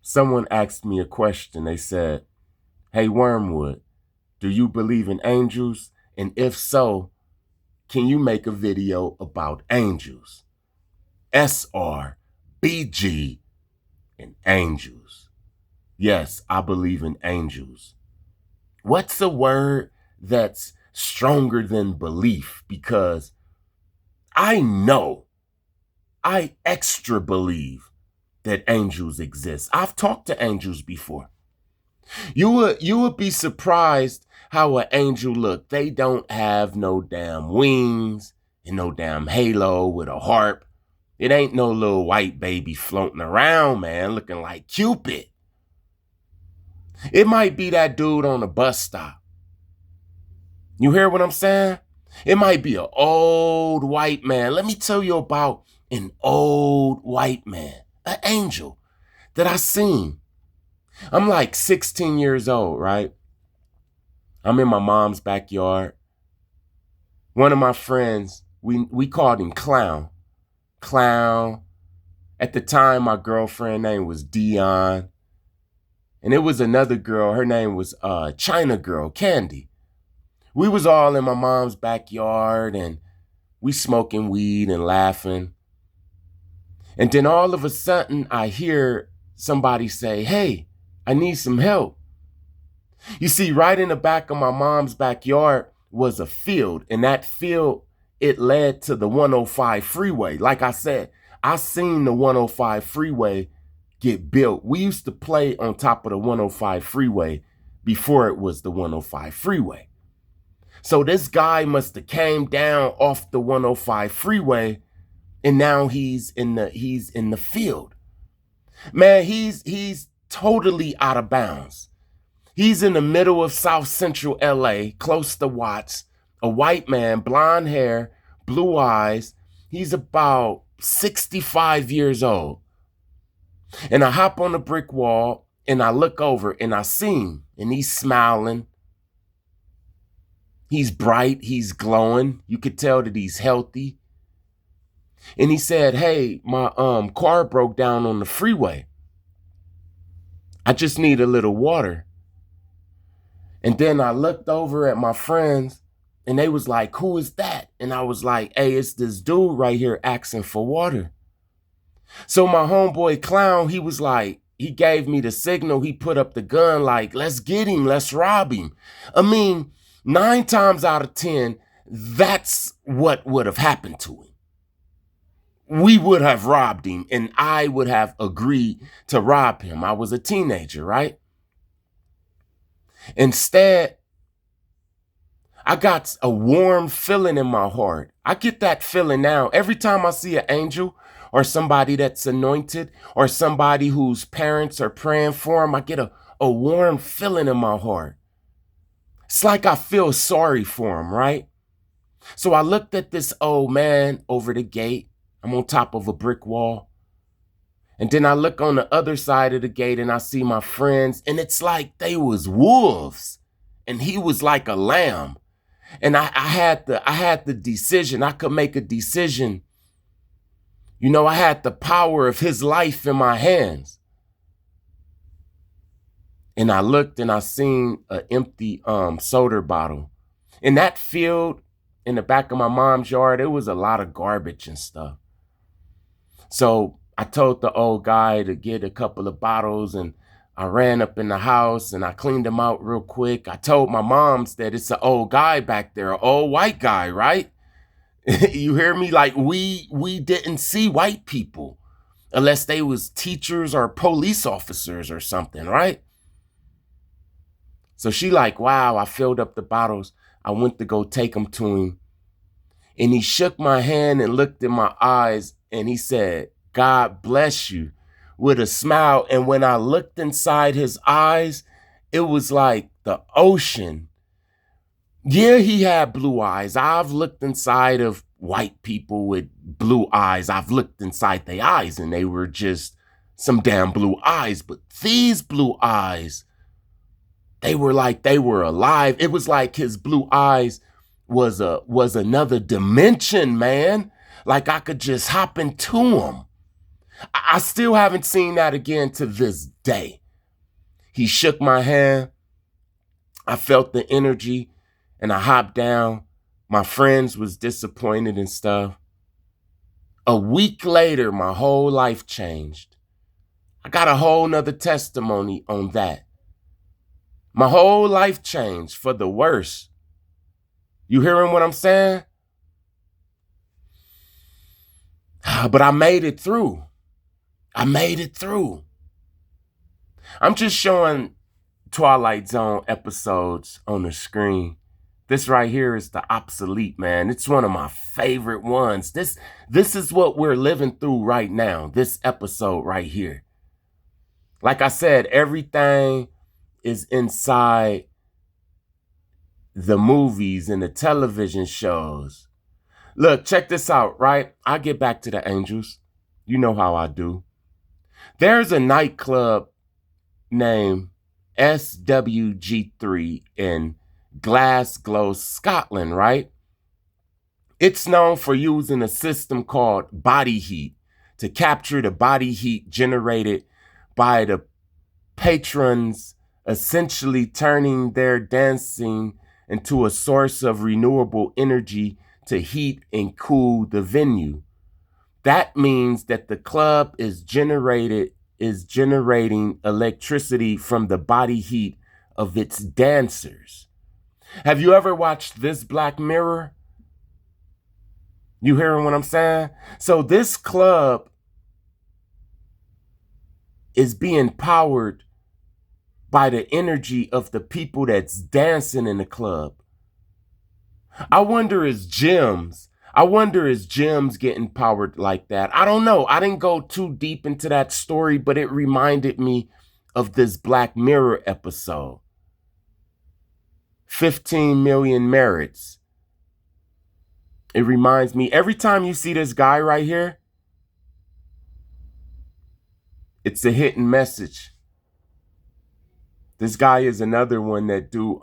Someone asked me a question. They said, "Hey, Wormwood, do you believe in angels? And if so, can you make a video about angels? SR&BG and angels." Yes, I believe in angels. What's a word that's stronger than belief? Because I extra believe that angels exist. I've talked to angels before. You would be surprised how an angel look. They don't have no damn wings and no damn halo with a harp. It ain't no little white baby floating around, man, looking like Cupid. It might be that dude on the bus stop. You hear what I'm saying? It might be an old white man. Let me tell you about an old white man, an angel that I seen. I'm like 16 years old, right? I'm in my mom's backyard. One of my friends, we called him Clown. Clown. At the time, my girlfriend name was Dion. And it was another girl. Her name was China Girl, Candy. We was all in my mom's backyard and we smoking weed and laughing. And then all of a sudden, I hear somebody say, "Hey, I need some help." You see, right in the back of my mom's backyard was a field. And that field, it led to the 105 freeway. Like I said, I seen the 105 freeway get built. We used to play on top of the 105 freeway before it was the 105 freeway. So this guy must have came down off the 105 freeway and now he's in the field. Man, he's totally out of bounds. He's in the middle of South Central LA, close to Watts, a white man, blonde hair, blue eyes. He's about 65 years old. And I hop on the brick wall and I look over and I see him and he's smiling. He's bright, he's glowing. You could tell that he's healthy. And he said, "Hey, my car broke down on the freeway. I just need a little water." And then I looked over at my friends and they was like, "Who is that?" And I was like, "Hey, it's this dude right here asking for water." So my homeboy Clown, he was like, he gave me the signal. He put up the gun like, "Let's get him, let's rob him." I mean, 9 times out of 10, that's what would have happened to him. We would have robbed him and I would have agreed to rob him. I was a teenager, right? Instead, I got a warm feeling in my heart. I get that feeling now. Every time I see an angel or somebody that's anointed or somebody whose parents are praying for him, I get a warm feeling in my heart. It's like I feel sorry for him, right? So I looked at this old man over the gate. I'm on top of a brick wall. And then I look on the other side of the gate and I see my friends and it's like they was wolves and he was like a lamb. And I had the decision. I could make a decision. You know, I had the power of his life in my hands. And I looked and I seen an empty soda bottle. In that field, in the back of my mom's yard, there was a lot of garbage and stuff. So I told the old guy to get a couple of bottles and I ran up in the house and I cleaned them out real quick. I told my moms that it's an old guy back there, an old white guy, right? You hear me? Like we didn't see white people unless they was teachers or police officers or something, right? So she like, "Wow," I filled up the bottles. I went to go take them to him. And he shook my hand and looked in my eyes and he said, "God bless you," with a smile. And when I looked inside his eyes, it was like the ocean. Yeah, he had blue eyes. I've looked inside of white people with blue eyes. I've looked inside their eyes and they were just some damn blue eyes. But these blue eyes, they were like they were alive. It was like his blue eyes was another dimension, man. Like I could just hop into him. I still haven't seen that again to this day. He shook my hand. I felt the energy and I hopped down. My friends was disappointed and stuff. A week later, my whole life changed. I got a whole nother testimony on that. My whole life changed for the worse. You hearing what I'm saying? But I made it through. I made it through. I'm just showing Twilight Zone episodes on the screen. This right here is the obsolete, man. It's one of my favorite ones. This is what we're living through right now, this episode right here. Like I said, everything is inside the movies and the television shows. Look, check this out, right? I'll get back to the angels. You know how I do. There's a nightclub named SWG3 in Glasgow, Scotland, right? It's known for using a system called body heat to capture the body heat generated by the patrons, essentially turning their dancing into a source of renewable energy to heat and cool the venue. That means that the club is generating electricity from the body heat of its dancers. Have you ever watched this Black Mirror? You hearing what I'm saying? So this club is being powered by the energy of the people that's dancing in the club. I wonder is gyms getting powered like that? I don't know. I didn't go too deep into that story, but it reminded me of this Black Mirror episode. 15 million merits. It reminds me, every time you see this guy right here, it's a hidden message. This guy is another one that do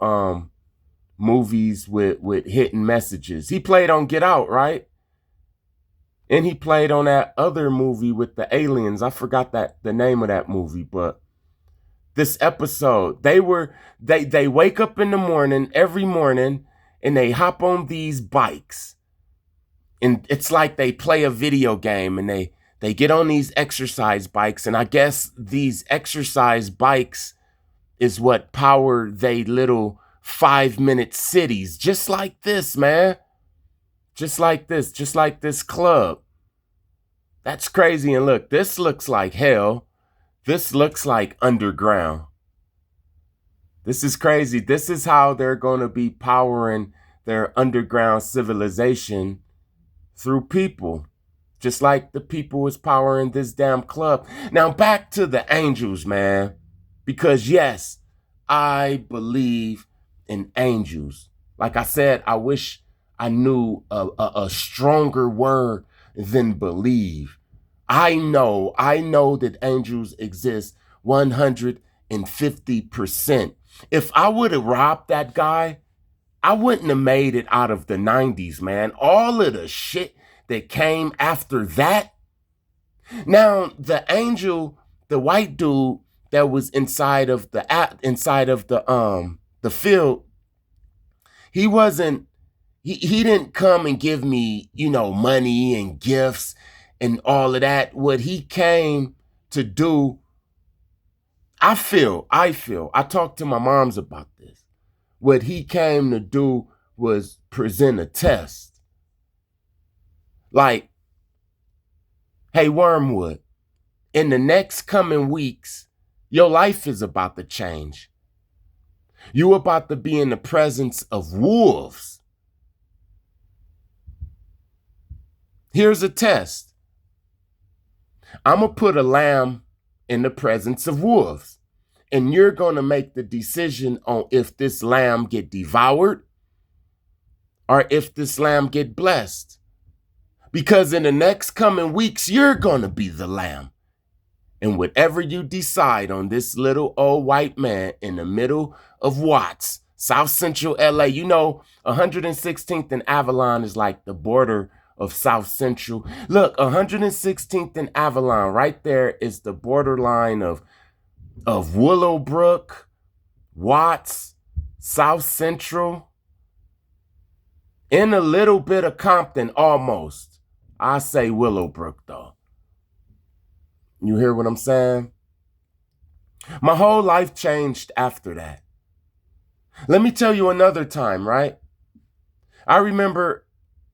movies with hidden messages. He played on Get Out, right? And he played on that other movie with the aliens. I forgot the name of that movie, but this episode, they wake up in the morning, every morning, and they hop on these bikes. And it's like they play a video game, and they get on these exercise bikes. And I guess these exercise bikes is what power they little 5-minute cities, just like this, man. Just like this club. That's crazy. And look, this looks like hell. This looks like underground. This is crazy. This is how they're going to be powering their underground civilization, through people. Just like the people is powering this damn club. Now back to the angels, man. Because yes, I believe in angels. Like I said, I wish I knew a stronger word than believe. I know that angels exist 150%. If I would have robbed that guy, I wouldn't have made it out of the 90s, man. All of the shit that came after that. Now, the angel, the white dude that was inside of the field, he didn't come and give me, money and gifts and all of that. What he came to do, I talked to my moms about this. What he came to do was present a test. Like, hey, Wormwood, in the next coming weeks, your life is about to change. You about to be in the presence of wolves. Here's a test. I'm going to put a lamb in the presence of wolves. And you're going to make the decision on if this lamb get devoured or if this lamb get blessed. Because in the next coming weeks, you're going to be the lamb. And whatever you decide on this little old white man in the middle of Watts, South Central LA, 116th and Avalon is like the border of South Central. Look, 116th and Avalon, right there is the borderline of Willowbrook, Watts, South Central, and a little bit of Compton almost. I say Willowbrook though. You hear what I'm saying? My whole life changed after that. Let me tell you another time, right? I remember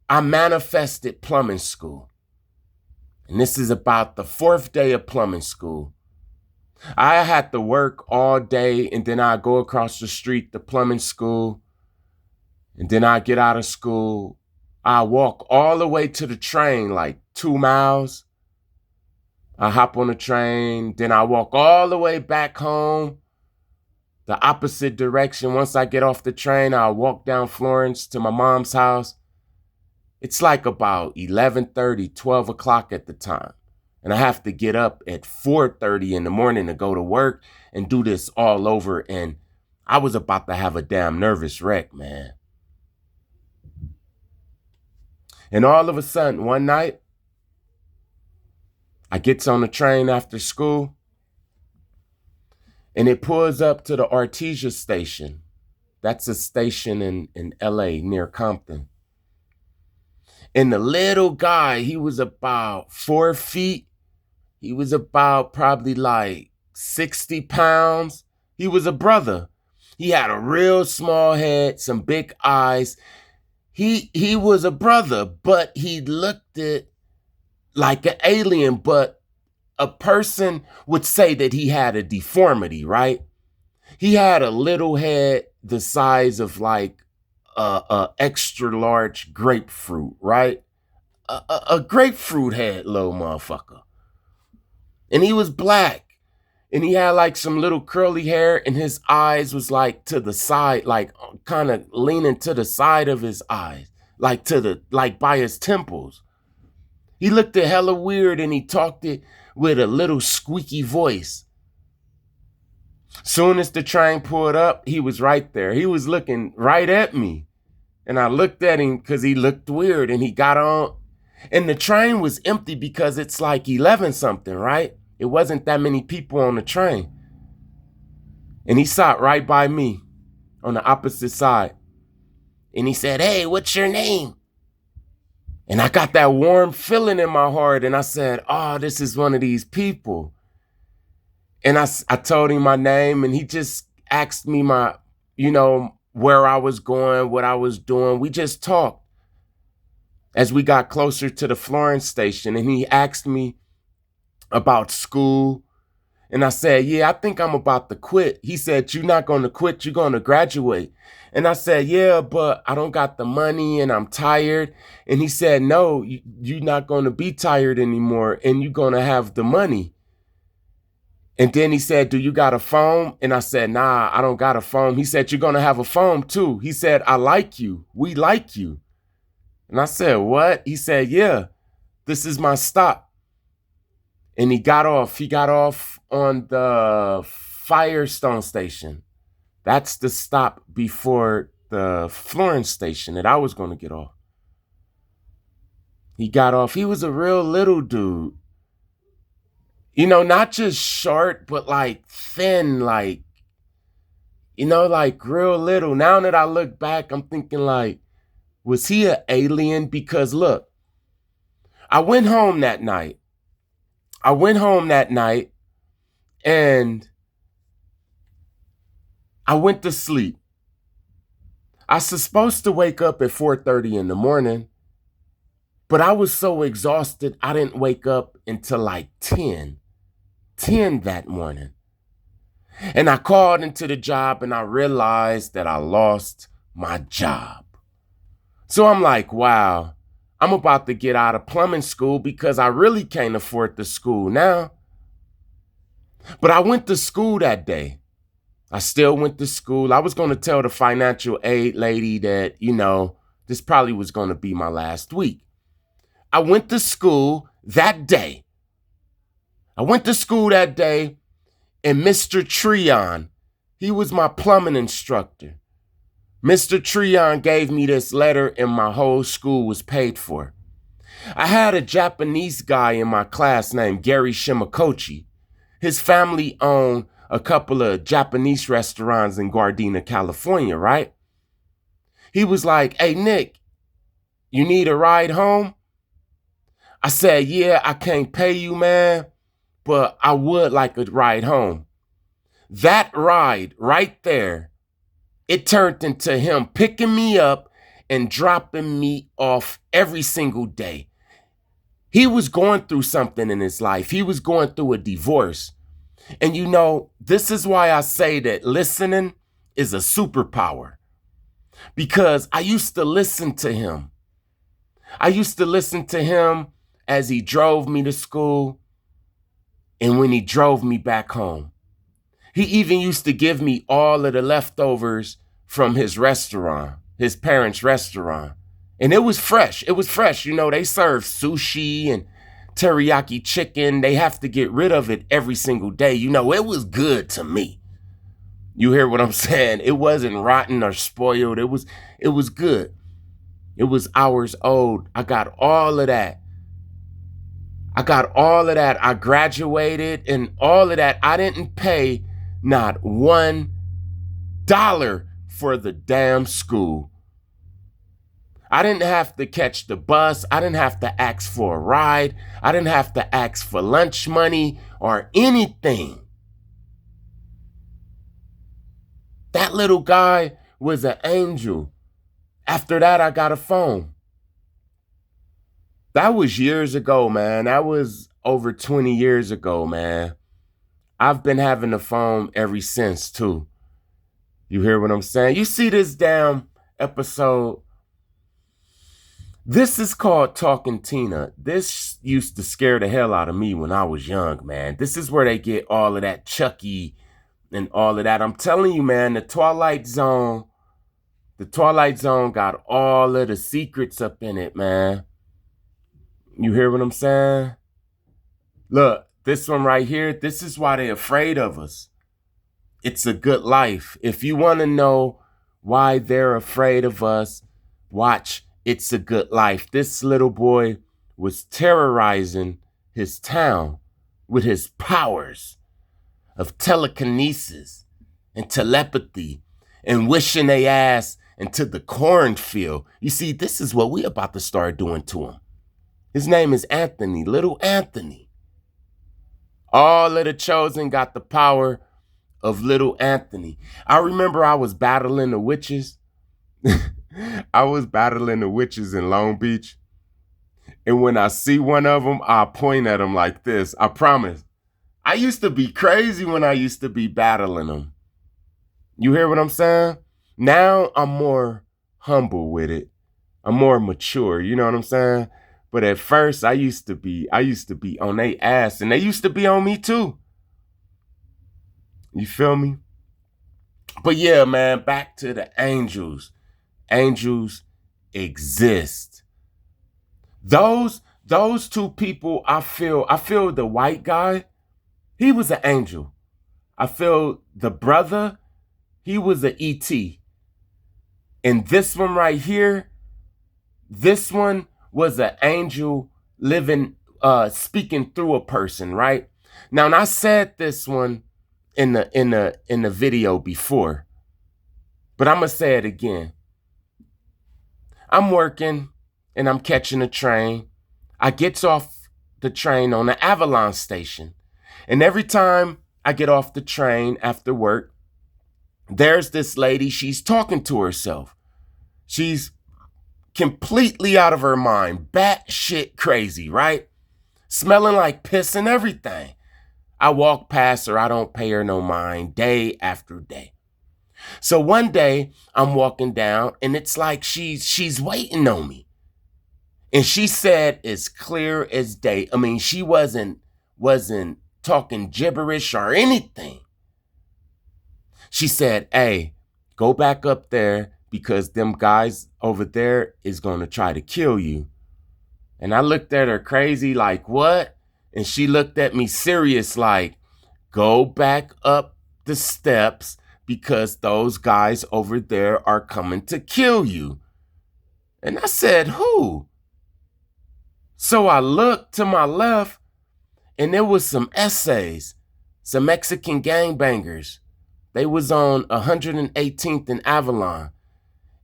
I manifested plumbing school. And this is about the 4th day of plumbing school. I had to work all day, and then I go across the street to plumbing school. And then I get out of school. I walk all the way to the train, like 2 miles. I hop on the train. Then I walk all the way back home, the opposite direction. Once I get off the train, I'll walk down Florence to my mom's house. It's like about 11:30, 12 o'clock at the time. And I have to get up at 4:30 in the morning to go to work and do this all over. And I was about to have a damn nervous wreck, man. And all of a sudden, one night, I gets on the train after school, and it pulls up to the Artesia station. That's a station in LA near Compton. And the little guy, he was about 4 feet. He was about probably like 60 pounds. He was a brother. He had a real small head, some big eyes. He was a brother, but he looked like an alien, but a person would say that he had a deformity, right? He had a little head the size of like a extra large grapefruit, right? A grapefruit head, little motherfucker. And he was black. And he had like some little curly hair, and his eyes was like to the side, like kind of leaning to the side of his eyes, like by his temples. He looked at hella weird, and he talked it with a little squeaky voice. Soon as the train pulled up, he was right there. He was looking right at me. And I looked at him because he looked weird, and he got on. And the train was empty because it's like 11 something, right? It wasn't that many people on the train. And he sat right by me on the opposite side. And he said, "Hey, what's your name?" And I got that warm feeling in my heart. And I said, "Oh, this is one of these people." And I told him my name, and he just asked me where I was going, what I was doing. We just talked as we got closer to the Florence station. And he asked me about school. And I said, "Yeah, I think I'm about to quit." He said, "You're not going to quit, you're going to graduate." And I said, "Yeah, but I don't got the money and I'm tired." And he said, "No, you're not going to be tired anymore, and you're going to have the money." And then he said, "Do you got a phone?" And I said, "Nah, I don't got a phone." He said, "You're going to have a phone too." He said, "I like you. We like you." And I said, "What?" He said, "Yeah, this is my stop." And he got off. He got off on the Firestone station. That's the stop before the Florence station that I was going to get off. He got off. He was a real little dude. Not just short, but like thin, like real little. Now that I look back, I'm thinking like, was he an alien? Because look, I went home that night. And I went to sleep. I was supposed to wake up at 4:30 in the morning, but I was so exhausted, I didn't wake up until like 10 that morning. And I called into the job, and I realized that I lost my job. So I'm like, wow, I'm about to get out of plumbing school because I really can't afford the school now. But I went to school that day. I still went to school. I was going to tell the financial aid lady that, this probably was going to be my last week. I went to school that day. And Mr. Treon, he was my plumbing instructor. Mr. Treon gave me this letter, and my whole school was paid for. I had a Japanese guy in my class named Gary Shimakochi. His family owned a couple of Japanese restaurants in Gardena, California, right? He was like, "Hey, Nick, you need a ride home?" I said, "Yeah, I can't pay you, man, but I would like a ride home." That ride right there, it turned into him picking me up and dropping me off every single day. He was going through something in his life. He was going through a divorce. And you know, this is why I say that listening is a superpower. Because I used to listen to him. I used to listen to him as he drove me to school and when he drove me back home. He even used to give me all of the leftovers from his restaurant, his parents' restaurant. And it was fresh. It was fresh. You know, they serve sushi and teriyaki chicken. They have to get rid of it every single day. You know, it was good to me. You hear what I'm saying? It wasn't rotten or spoiled. It was good. It was hours old. I got all of that. I graduated and all of that. I didn't pay not $1 for the damn school. I didn't have to catch the bus. I didn't have to ask for a ride. I didn't have to ask for lunch money or anything. That little guy was an angel. After that, I got a phone. That was years ago, man. That was over 20 years ago, man. I've been having a phone ever since, too. You hear what I'm saying? You see this damn episode? This is called Talking Tina. This used to scare the hell out of me when I was young, man. This is where they get all of that Chucky and all of that. I'm telling you, man, the Twilight Zone got all of the secrets up in it, man. You hear what I'm saying? Look, this one right here, this is why they're afraid of us. It's a Good Life. If you want to know why they're afraid of us, watch It's a Good Life. This little boy was terrorizing his town with his powers of telekinesis and telepathy and wishing they ass into the cornfield. You see, this is what we about to start doing to him. His name is Anthony, little Anthony. All of the chosen got the power of little Anthony. I remember I was battling the witches. I was battling the witches in Long Beach. And when I see one of them, I point at them like this. I promise. I used to be crazy when I used to be battling them. You hear what I'm saying? Now I'm more humble with it. I'm more mature. You know what I'm saying? But at first I used to be on their ass, and they used to be on me too. You feel me? But yeah, man, back to the angels. Angels exist. Those two people, I feel the white guy, he was an angel. I feel the brother, he was an ET. And this one right here, this one was an angel living, speaking through a person, right? Now, and I said this one in the video before, but I'm gonna say it again. I'm working and I'm catching a train. I get off the train on the Avalon station. And every time I get off the train after work, there's this lady, she's talking to herself. She's completely out of her mind, batshit crazy, right? Smelling like piss and everything. I walk past her, I don't pay her no mind, day after day. So one day I'm walking down and it's like she's waiting on me. And she said as clear as day. I mean, she wasn't talking gibberish or anything. She said, "Hey, go back up there because them guys over there is going to try to kill you." And I looked at her crazy like, "What?" And she looked at me serious like, "Go back up the steps because those guys over there are coming to kill you." And I said, "Who?" So I looked to my left, and there was some essays, some Mexican gangbangers. They was on 118th and Avalon,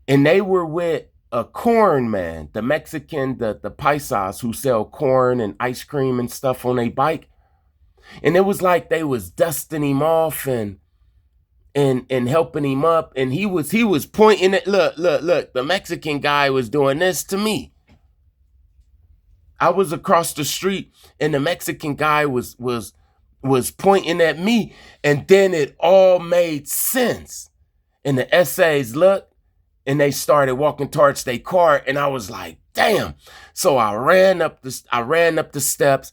and they were with a corn man, the Mexican, the paisas who sell corn and ice cream and stuff on a bike. And it was like they was dusting him off and helping him up. And he was pointing at, look, the Mexican guy was doing this to me. I was across the street and the Mexican guy was pointing at me, and then it all made sense. And the essays looked and they started walking towards their car, and I was like, damn. So I ran up the steps,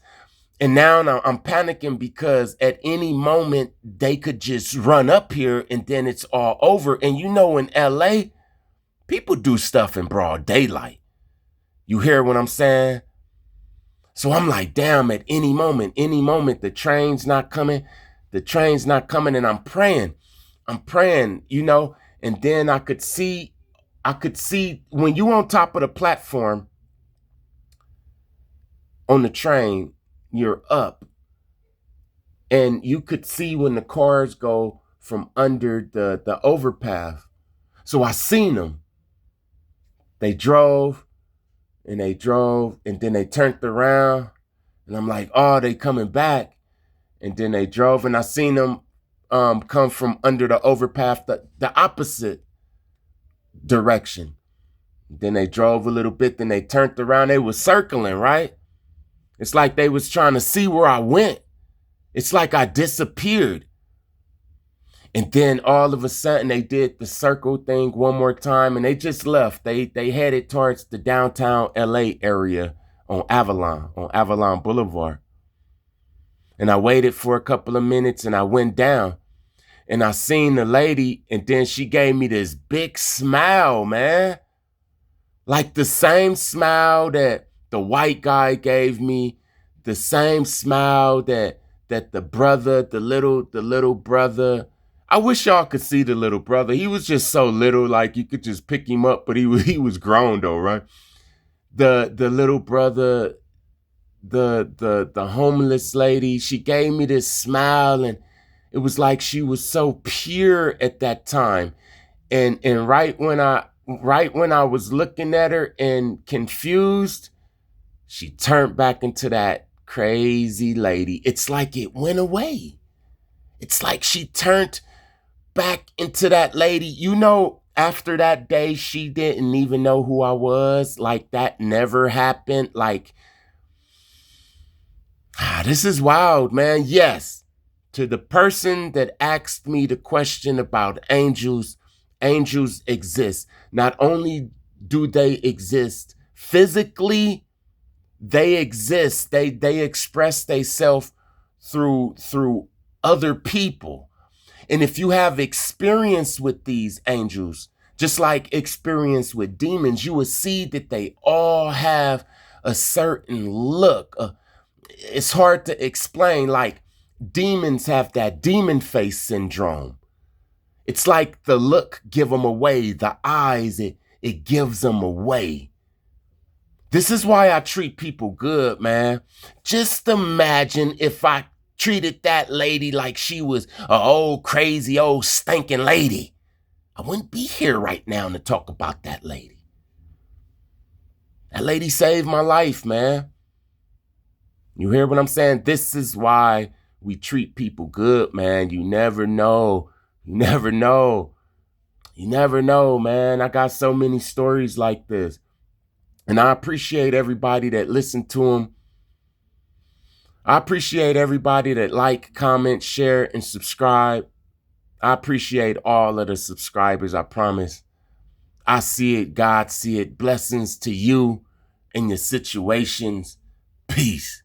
and now I'm panicking because at any moment they could just run up here and then it's all over. And you know, in LA, people do stuff in broad daylight. You hear what I'm saying? So I'm like, damn, at any moment, the train's not coming, and I'm praying, you know, and then I could see when you on top of the platform on the train, you're up, and you could see when the cars go from under the overpass. So I seen them. They drove, and then they turned around, and I'm like, oh, they coming back. And then they drove, and I seen them come from under the overpass, the opposite direction. Then they drove a little bit, then they turned around. They was circling, right? It's like they was trying to see where I went. It's like I disappeared. And then all of a sudden they did the circle thing one more time, and they just left. They headed towards the downtown LA area on Avalon Boulevard. And I waited for a couple of minutes, and I went down, and I seen the lady, and then she gave me this big smile, man. Like the same smile that the white guy gave me, the same smile that the brother, the little brother. I wish y'all could see the little brother. He was just so little, like you could just pick him up, but he was grown though, right? The little brother, the homeless lady, she gave me this smile, and it was like she was so pure at that time. And right when I was looking at her and confused, she turned back into that crazy lady. It's like it went away. It's like she turned back into that lady. You know, after that day, she didn't even know who I was. Like, that never happened. Like, this is wild, man. Yes, to the person that asked me the question about angels, angels exist. Not only do they exist physically, they exist. They express themselves through other people. And if you have experience with these angels, just like experience with demons, you will see that they all have a certain look. It's hard to explain. Like, demons have that demon face syndrome. It's like the look give them away. The eyes, it gives them away. This is why I treat people good, man. Just imagine if I treated that lady like she was an old, crazy, old, stinking lady. I wouldn't be here right now to talk about that lady. That lady saved my life, man. You hear what I'm saying? This is why we treat people good, man. You never know. You never know. You never know, man. I got so many stories like this. And I appreciate everybody that listened to them. I appreciate everybody that like, comment, share, and subscribe. I appreciate all of the subscribers, I promise. I see it, God see it. Blessings to you and your situations. Peace.